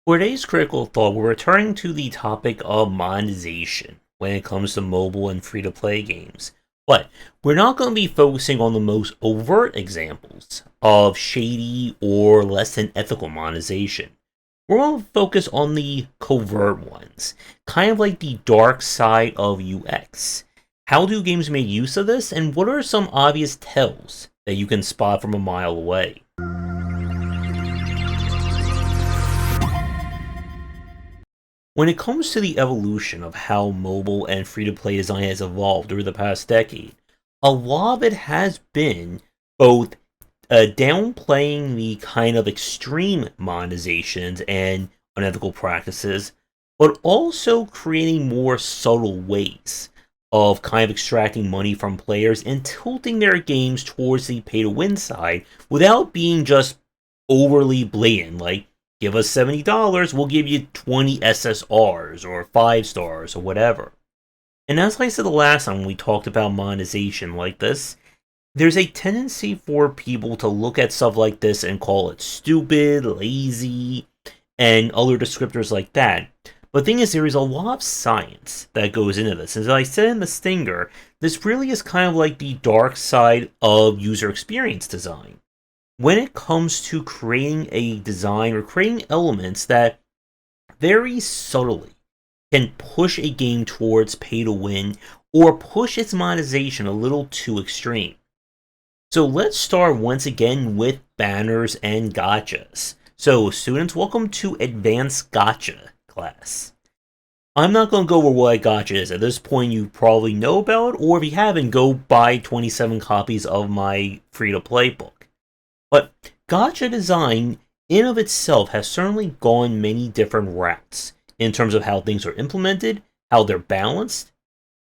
For today's critical thought, we're returning to the topic of monetization when it comes to mobile and free to play games. But we're not going to be focusing on the most overt examples of shady or less than ethical monetization. We're going to focus on the covert ones, kind of like the dark side of UX. How do games make use of this, and what are some obvious tells that you can spot from a mile away? When it comes to the evolution of how mobile and free-to-play design has evolved over the past decade, a lot of it has been both downplaying the kind of extreme monetizations and unethical practices, but also creating more subtle ways of kind of extracting money from players and tilting their games towards the pay-to-win side without being just overly blatant, like give us $70, we'll give you 20 SSRs or 5 stars or whatever. And as I said the last time we talked about monetization like this, there's a tendency for people to look at stuff like this and call it stupid, lazy, and other descriptors like that. But the thing is, there is a lot of science that goes into this. As I said in the Stinger, this really is kind of like the dark side of user experience design. When it comes to creating a design or creating elements that very subtly can push a game towards pay to win or push its monetization a little too extreme. So let's start once again with banners and gachas. So students, welcome to Advanced Gacha class. I'm not going to go over what a gacha is. At this point, you probably know about it, or if you haven't, go buy 27 copies of my free-to-play book. But gacha design in of itself has certainly gone many different routes in terms of how things are implemented, how they're balanced,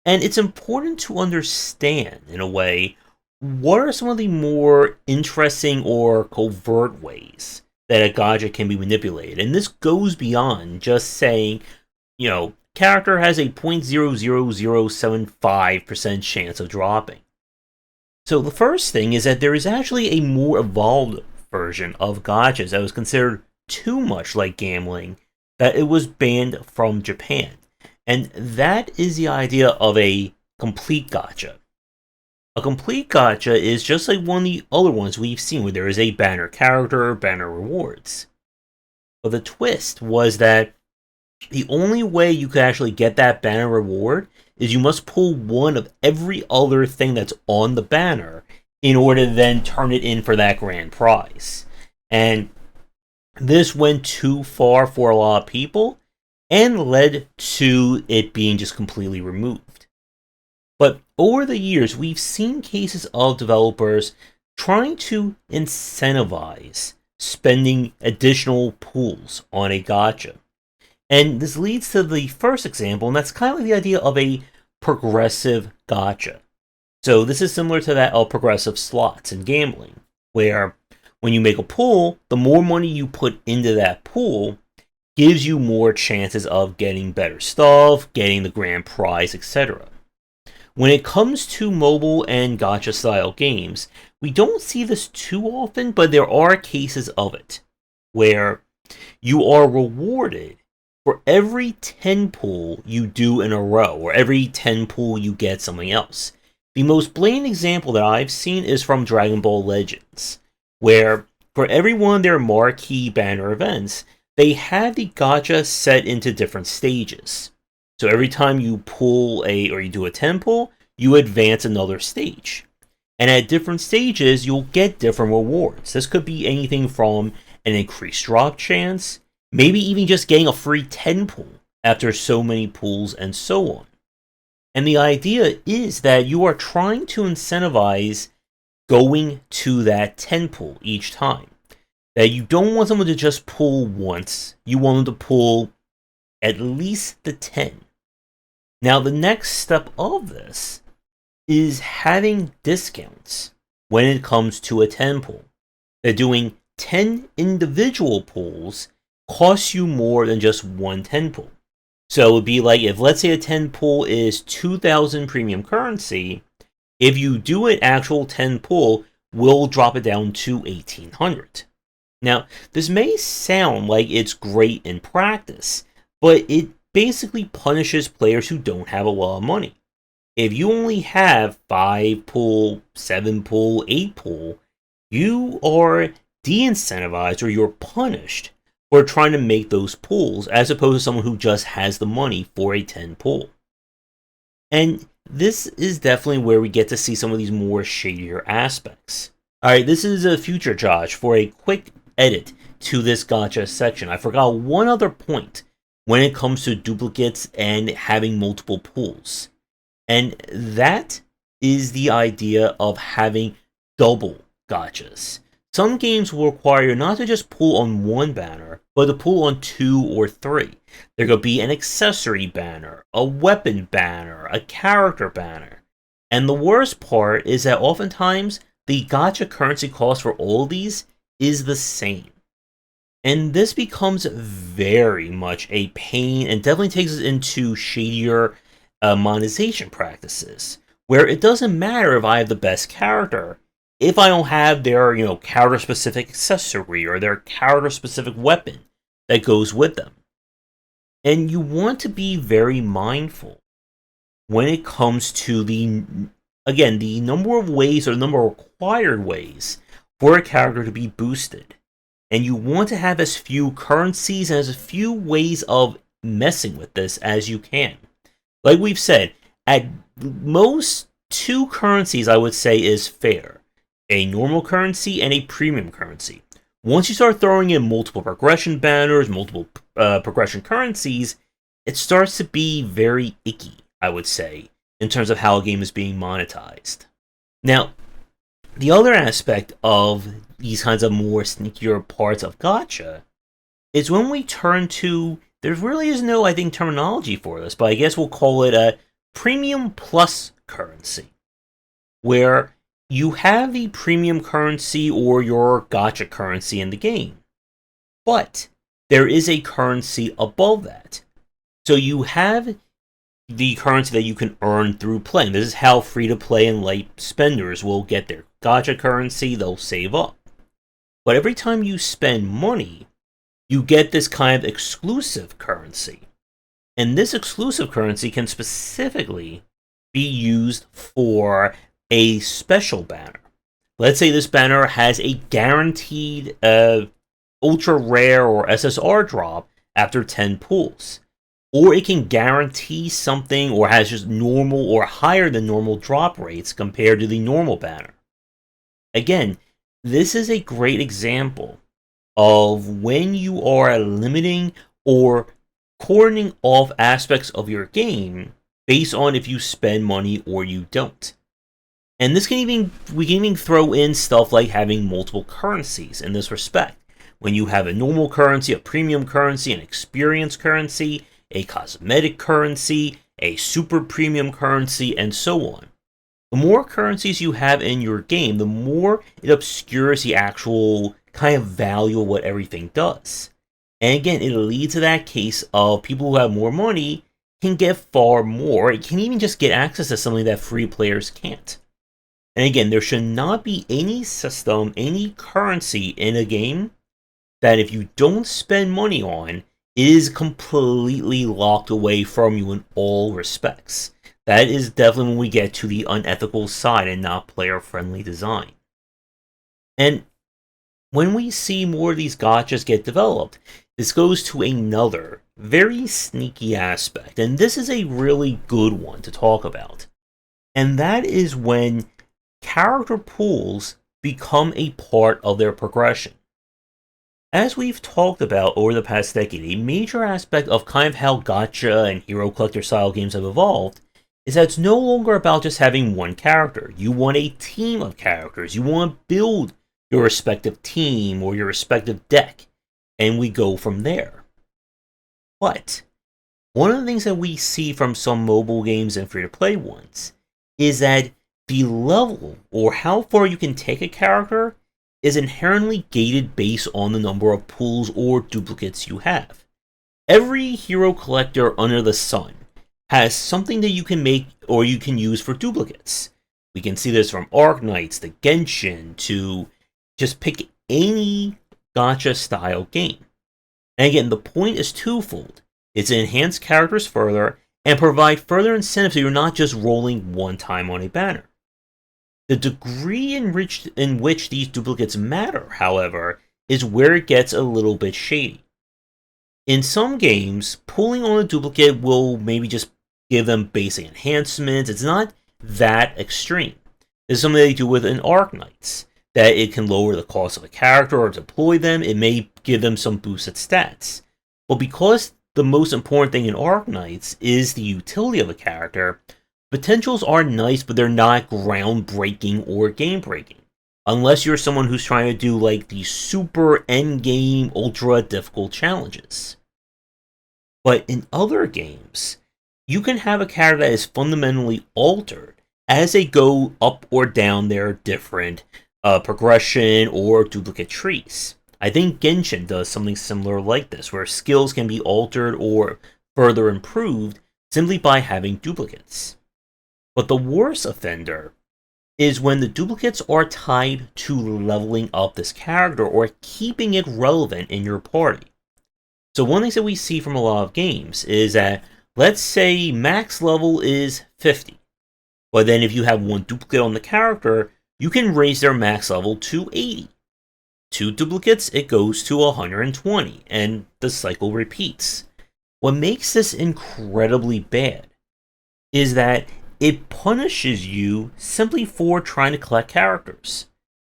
and it's important to understand, in a way, what are some of the more interesting or covert ways that a gacha can be manipulated. And this goes beyond just saying, character has a 0.00075% chance of dropping. So the first thing is that there is actually a more evolved version of gachas that was considered too much like gambling that it was banned from Japan. And that is the idea of a complete gacha. A complete gacha is just like one of the other ones we've seen where there is a banner character, banner rewards. But the twist was that the only way you could actually get that banner reward is you must pull one of every other thing that's on the banner in order to then turn it in for that grand prize. And this went too far for a lot of people and led to it being just completely removed. But over the years, we've seen cases of developers trying to incentivize spending additional pools on a gacha. And this leads to the first example, and that's kind of like the idea of a progressive gacha. So this is similar to that of progressive slots in gambling, where when you make a pool, the more money you put into that pool gives you more chances of getting better stuff, getting the grand prize, etc. When it comes to mobile and gacha style games, we don't see this too often, but there are cases of it, where you are rewarded for every 10 pull you do in a row, or every 10 pull you get something else. The most blatant example that I've seen is from Dragon Ball Legends, where for every one of their marquee banner events, they had the gacha set into different stages. So every time you pull or you do a 10 pull, you advance another stage. And at different stages, you'll get different rewards. This could be anything from an increased drop chance, maybe even just getting a free 10 pull after so many pulls, and so on. And the idea is that you are trying to incentivize going to that 10 pull each time. That you don't want someone to just pull once, you want them to pull at least the 10. Now the next step of this is having discounts when it comes to a 10 pull. They're doing 10 individual pulls costs you more than just one 10 pull. So it would be like if, let's say, a 10 pull is 2,000 premium currency, if you do an actual 10 pull, we'll drop it down to 1,800. Now, this may sound like it's great in practice, but it basically punishes players who don't have a lot of money. If you only have 5 pull, 7 pull, 8 pull, you are de-incentivized or you're punished for trying to make those pulls as opposed to someone who just has the money for a 10 pull. And this is definitely where we get to see some of these more shadier aspects. Alright, this is a future Josh for a quick edit to this gacha section. I forgot one other point when it comes to duplicates and having multiple pulls. And that is the idea of having double gachas. Some games will require you not to just pull on one banner, but to pull on 2 or 3. There could be an accessory banner, a weapon banner, a character banner. And the worst part is that oftentimes the gacha currency cost for all of these is the same. And this becomes very much a pain and definitely takes us into shadier monetization practices, where it doesn't matter if I have the best character if I don't have their, character-specific accessory or their character-specific weapon that goes with them. And you want to be very mindful when it comes to the number of ways or the number of required ways for a character to be boosted. And you want to have as few currencies and as few ways of messing with this as you can. Like we've said, at most 2 currencies I would say is fair. A normal currency and a premium currency. Once you start throwing in multiple progression banners, multiple progression currencies, it starts to be very icky, I would say, in terms of how a game is being monetized. Now, the other aspect of these kinds of more sneakier parts of gacha is when we turn to, there really is no, I think, terminology for this, but I guess we'll call it a premium plus currency, where you have the premium currency or your gacha currency in the game, but there is a currency above that. So you have the currency that you can earn through playing. This is how free-to-play and light spenders will get their gacha currency, they'll save up. But every time you spend money, you get this kind of exclusive currency. And this exclusive currency can specifically be used for a special banner. Let's say this banner has a guaranteed ultra rare or SSR drop after 10 pulls. Or it can guarantee something or has just normal or higher than normal drop rates compared to the normal banner. Again, this is a great example of when you are limiting or cordoning off aspects of your game based on if you spend money or you don't. And we can even throw in stuff like having multiple currencies in this respect. When you have a normal currency, a premium currency, an experience currency, a cosmetic currency, a super premium currency, and so on. The more currencies you have in your game, the more it obscures the actual kind of value of what everything does. And again, it leads to that case of people who have more money can get far more. It can even just get access to something that free players can't. And again, there should not be any system, any currency in a game that if you don't spend money on, is completely locked away from you in all respects. That is definitely when we get to the unethical side and not player-friendly design. And when we see more of these gachas get developed, this goes to another very sneaky aspect, and this is a really good one to talk about. And that is when character pools become a part of their progression. As we've talked about over the past decade, a major aspect of kind of how gacha and hero collector style games have evolved is that it's no longer about just having one character. You want a team of characters. You want to build your respective team or your respective deck, and we go from there. But one of the things that we see from some mobile games and free-to-play ones is that the level or how far you can take a character is inherently gated based on the number of pools or duplicates you have. Every hero collector under the sun has something that you can make or you can use for duplicates. We can see this from Arknights to Genshin to just pick any gacha style game. And again, the point is twofold. It's to enhance characters further and provide further incentives so you're not just rolling one time on a banner. The degree in which these duplicates matter, however, is where it gets a little bit shady. In some games, pulling on a duplicate will maybe just give them basic enhancements. It's not that extreme. This is something they do with an Arknights, that it can lower the cost of a character or deploy them. It may give them some boosted stats. But because the most important thing in Arknights is the utility of a character, potentials are nice, but they're not groundbreaking or game-breaking. Unless you're someone who's trying to do like the super endgame, ultra difficult challenges. But in other games, you can have a character that is fundamentally altered as they go up or down their different progression or duplicate trees. I think Genshin does something similar like this, where skills can be altered or further improved simply by having duplicates. But the worst offender is when the duplicates are tied to leveling up this character or keeping it relevant in your party. So one thing that we see from a lot of games is that, let's say max level is 50. But then if you have one duplicate on the character, you can raise their max level to 80. Two duplicates, it goes to 120, and the cycle repeats. What makes this incredibly bad is that it punishes you simply for trying to collect characters.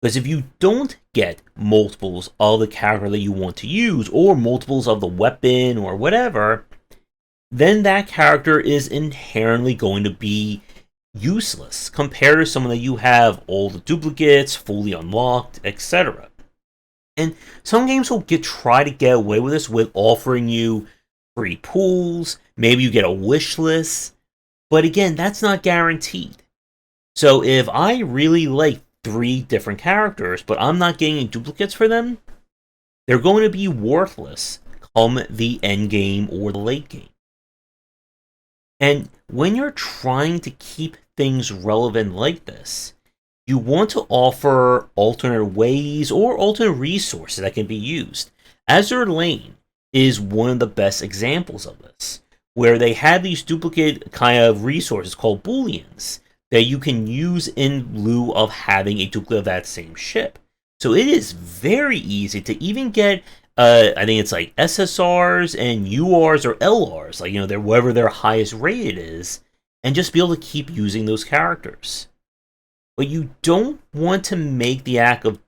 Because if you don't get multiples of the character that you want to use, or multiples of the weapon or whatever, then that character is inherently going to be useless compared to someone that you have all the duplicates, fully unlocked, etc. And some games will try to get away with this with offering you free pools, maybe you get a wish list, but again, that's not guaranteed. So if I really like 3 different characters, but I'm not getting duplicates for them, they're going to be worthless come the end game or the late game. And when you're trying to keep things relevant like this, you want to offer alternate ways or alternate resources that can be used. Azure Lane is one of the best examples of this, where they have these duplicate kind of resources called booleans that you can use in lieu of having a duplicate of that same ship. So it is very easy to even get, I think it's like SSRs and URs or LRs, like, they're whatever their highest rated is, and just be able to keep using those characters. But you don't want to make the act of,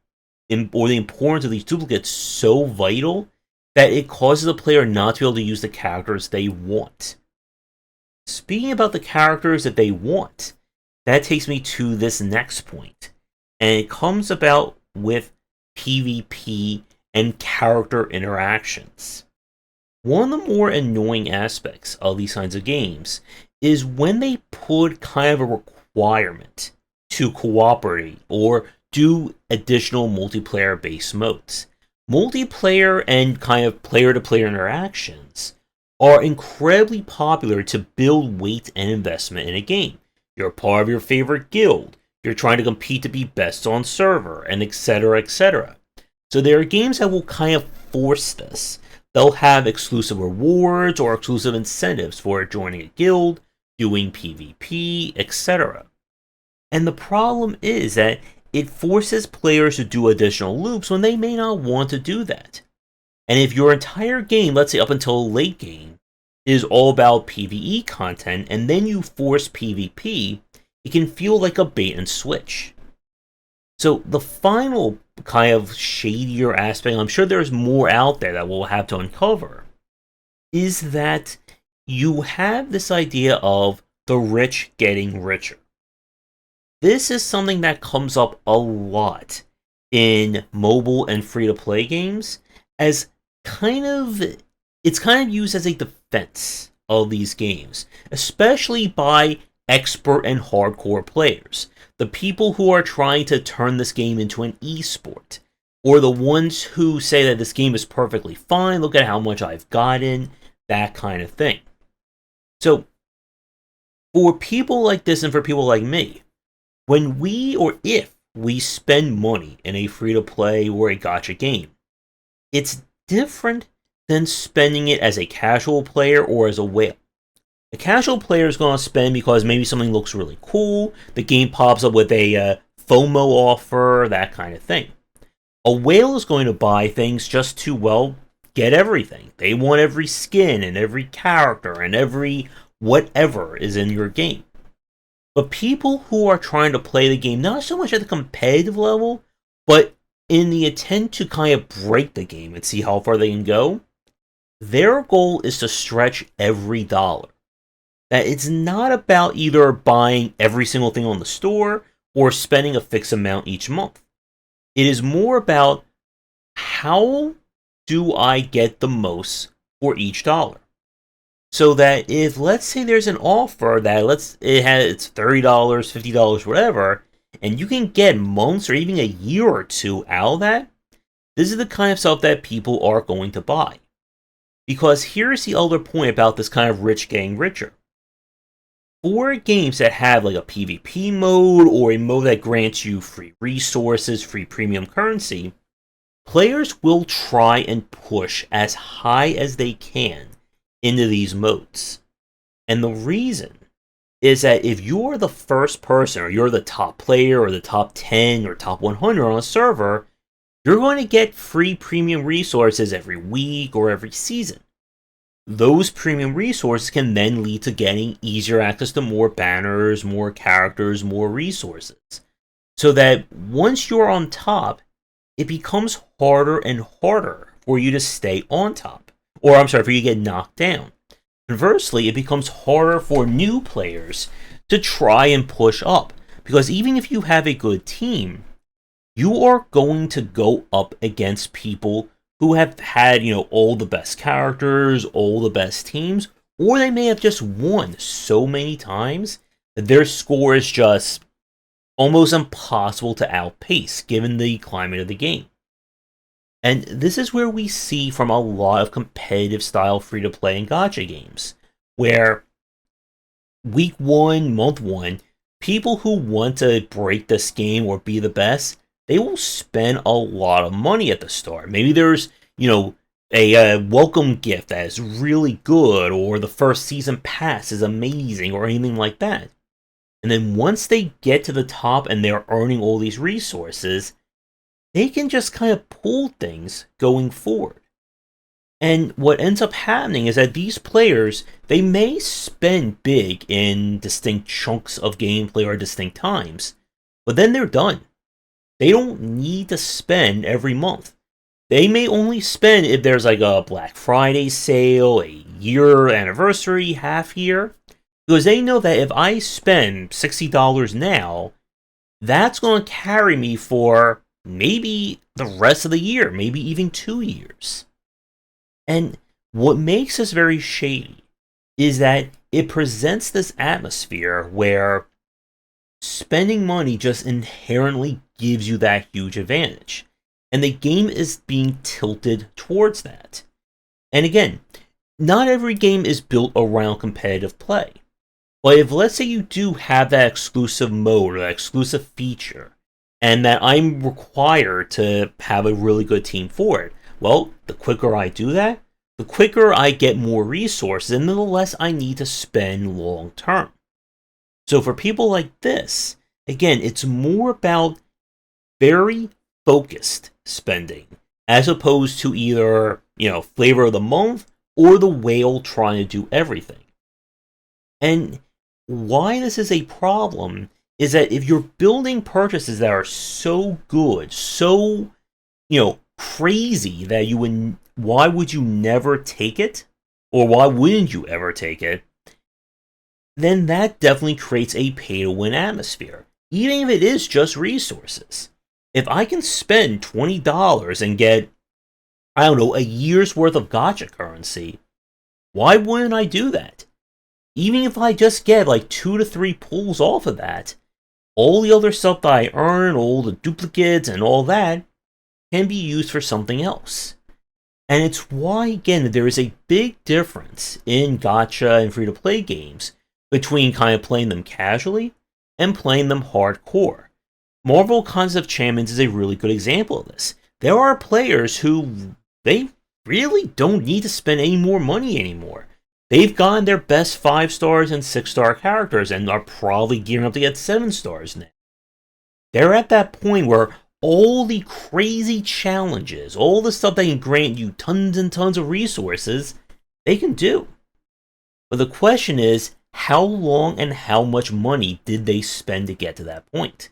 or the importance of these duplicates so vital that it causes the player not to be able to use the characters they want. Speaking about the characters that they want, that takes me to this next point, and it comes about with PvP and character interactions. One of the more annoying aspects of these kinds of games is when they put kind of a requirement to cooperate or do additional multiplayer-based modes. Multiplayer and kind of player-to-player interactions are incredibly popular to build weight and investment in a game. You're part of your favorite guild, you're trying to compete to be best on server, and etc, etc. So there are games that will kind of force this. They'll have exclusive rewards or exclusive incentives for joining a guild, doing PvP, etc. And the problem is that it forces players to do additional loops when they may not want to do that. And if your entire game, let's say up until late game, is all about PvE content, and then you force PvP, it can feel like a bait and switch. So the final kind of shadier aspect, I'm sure there's more out there that we'll have to uncover, is that you have this idea of the rich getting richer. This is something that comes up a lot in mobile and free-to-play games, as it's kind of used as a defense of these games, especially by expert and hardcore players, the people who are trying to turn this game into an esport, or the ones who say that this game is perfectly fine, look at how much I've gotten, that kind of thing. So, for people like this and for people like me, when we, or if we spend money in a free-to-play or a gacha game, it's different than spending it as a casual player or as a whale. A casual player is going to spend because maybe something looks really cool, the game pops up with a FOMO offer, that kind of thing. A whale is going to buy things just to, well, get everything. They want every skin and every character and every whatever is in your game. But people who are trying to play the game, not so much at the competitive level, but in the intent to kind of break the game and see how far they can go, their goal is to stretch every dollar. That it's not about either buying every single thing on the store or spending a fixed amount each month. It is more about how do I get the most for each dollar. So that if, let's say there's an offer that it's $30, $50, whatever, and you can get months or even a year or two out of that, this is the kind of stuff that people are going to buy. Because here's the other point about this kind of rich getting richer. For games that have like a PvP mode or a mode that grants you free resources, free premium currency, players will try and push as high as they can into these modes. And the reason is that if you're the first person, or you're the top player, or the top 10, or top 100 on a server, you're going to get free premium resources every week or every season. Those premium resources can then lead to getting easier access to more banners, more characters, more resources. So that once you're on top, it becomes harder and harder for you to stay on top. Or, I'm sorry, for you to get knocked down. Conversely, it becomes harder for new players to try and push up. Because even if you have a good team, you are going to go up against people who have had, all the best characters, all the best teams, or they may have just won so many times that their score is just almost impossible to outpace given the climate of the game. And this is where we see from a lot of competitive style free-to-play and gacha games, where week 1, month 1, people who want to break this game or be the best, they will spend a lot of money at the start. Maybe there's, a welcome gift that is really good, or the first season pass is amazing, or anything like that. And then once they get to the top and they're earning all these resources, they can just kind of pull things going forward. And what ends up happening is that these players, they may spend big in distinct chunks of gameplay or distinct times, but then they're done. They don't need to spend every month. They may only spend if there's like a Black Friday sale, a year anniversary, half year, because they know that if I spend $60 now, that's going to carry me for maybe the rest of the year, maybe even 2 years. And what makes this very shady is that it presents this atmosphere where spending money just inherently gives you that huge advantage. And the game is being tilted towards that. And again, not every game is built around competitive play. But if, let's say, you do have that exclusive mode or that exclusive feature, and that I'm required to have a really good team for it, well, the quicker I do that, the quicker I get more resources, and the less I need to spend long term. So for people like this, again, it's more about very focused spending, as opposed to either, flavor of the month or the whale trying to do everything. And why this is a problem is that if you're building purchases that are so good, so, crazy that why would you never take it? Or why wouldn't you ever take it? Then that definitely creates a pay-to-win atmosphere, even if it is just resources. If I can spend $20 and get, a year's worth of gacha currency, why wouldn't I do that? Even if I just get like 2 to 3 pulls off of that, all the other stuff that I earn, all the duplicates and all that, can be used for something else. And it's why, again, there is a big difference in gacha and free-to-play games between kind of playing them casually and playing them hardcore. Marvel Concept Champions is a really good example of this. There are players who they really don't need to spend any more money anymore. They've gotten their best 5 stars and 6-star characters and are probably gearing up to get 7 stars now. They're at that point where all the crazy challenges, all the stuff that can grant you tons and tons of resources, they can do. But the question is, how long and how much money did they spend to get to that point?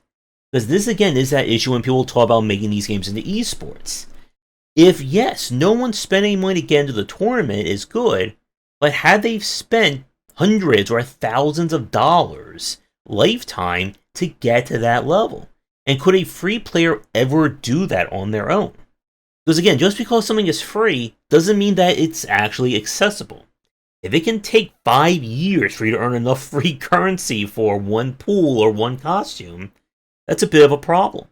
Because this again is that issue when people talk about making these games into esports. If yes, no one spent any money to get into the tournament is good, but had they spent hundreds or thousands of dollars lifetime to get to that level? And could a free player ever do that on their own? Because again, just because something is free doesn't mean that it's actually accessible. If it can take 5 years for you to earn enough free currency for one pool or one costume, that's a bit of a problem.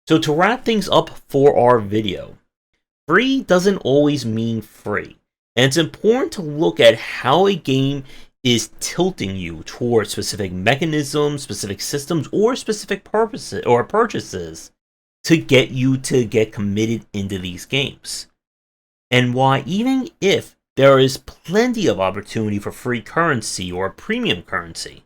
So to wrap things up for our video, free doesn't always mean free. And it's important to look at how a game is tilting you towards specific mechanisms, specific systems, or specific purposes or purchases to get you to get committed into these games. And why, even if there is plenty of opportunity for free currency or premium currency,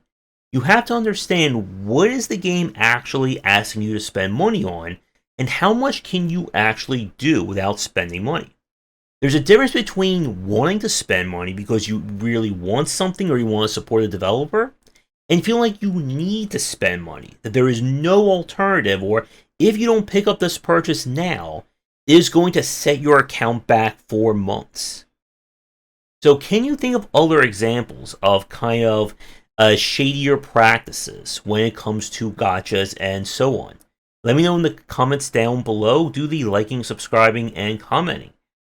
you have to understand what is the game actually asking you to spend money on, and how much can you actually do without spending money. There's a difference between wanting to spend money because you really want something or you want to support a developer, and feel like you need to spend money, that there is no alternative, or if you don't pick up this purchase now, it is going to set your account back for months. So can you think of other examples of kind of shadier practices when it comes to gachas and so on? Let me know in the comments down below. Do the liking, subscribing, and commenting.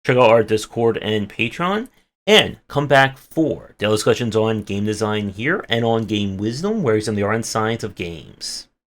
Check out our Discord and Patreon, and come back for daily discussions on game design here and on game wisdom, where it's in the art and science of games.